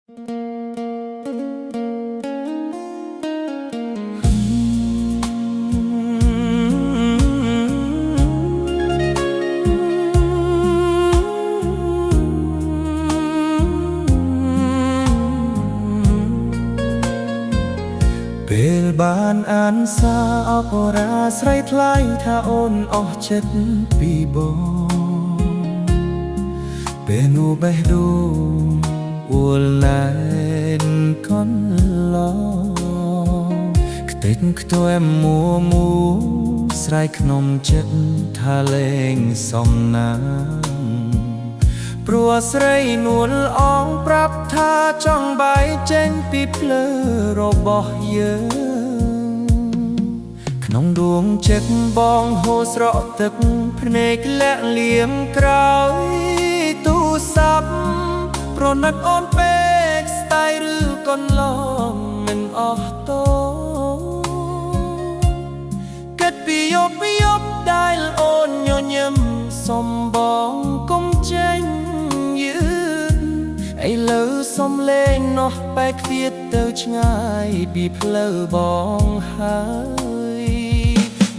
ពេលបានអានសារអបរាស្រ័យថ្លៃថាអូនអស់ចិត្តពីបងពេលនោះបេះដូងអួលឡែនកន្លងខ្ទេចខ្ទួមមួស្រ័យក្នុងចិត្តថាលេងសំណាងព្រោះស្រីនួលអងប្រាប់ថាចង់បាយចេញពីភ្លើរបស់យើងក្នុងដួងចិត្តបងហូរស្រក់ទឹកភ្នែកលាក់លៀមក្រោយទូរស័ព្ទប្រណិតអូនពេកស្ដាយឬកន្លងមិនអស់តោគិតពីយប់ដែលអូនញញឹមសុំបងកុំចេញយឺតឥឡូវសុំលេងនោះបែកខ្វៀតទៅឆ្ងាយពីផ្លូវបងហើយ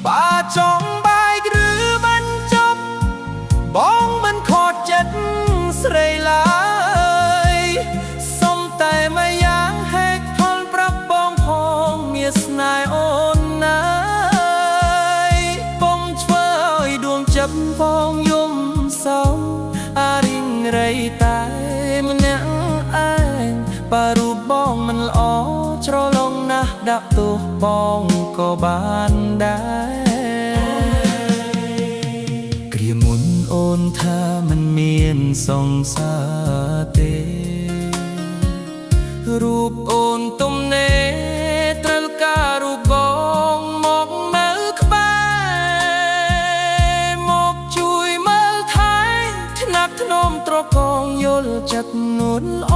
បើចង់បែកឬបញ្ចប់បងមិនខកចិត្តស្រីឡើយសុំតែមួយយ៉ាងហេតុផលប្រាប់បងផងមានស្នេហ៍អូនណាយបងធ្វើឲ្យដួងចិត្តបងយំសោកអារិងរៃតែម្នាក់ឯងបើរូបបងមិនល្អច្រឡំណាស់ដាក់ទោសបងក៏បានដែរគ្រាមុនអូនថាមិនមានសង្សារទេរូបអូនទំនេរត្រូវការរូបបងមកមើលក្បែរមកជួយមើលថែថ្នាក់ធ្នមត្រកងយល់ចិត្តនួនល្អ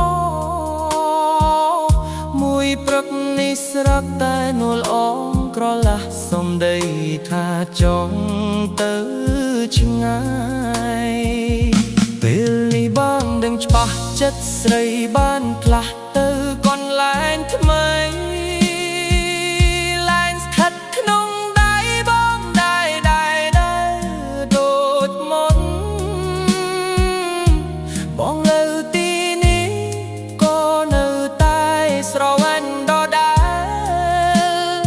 មួយព្រឹកនេះស្រាប់តែនួលអងក្រឡាស់សំដីថាចង់ទៅឆ្ងាយពេលនេះបងដឹងច្បាស់ចិត្តស្រីបានផ្លាស់ទៅកន្លែងថ្មីលែងស្ថិតក្នុងដៃបងដែរដូចមុនបងនៅទីនេះក៏នៅតែស្រវែងដដែល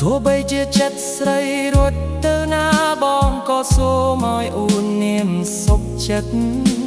ទោះបីជាចិត្តស្រីរត់ទៅណាបងក៏សូមឲ្យអូននាមសុខចិត្ត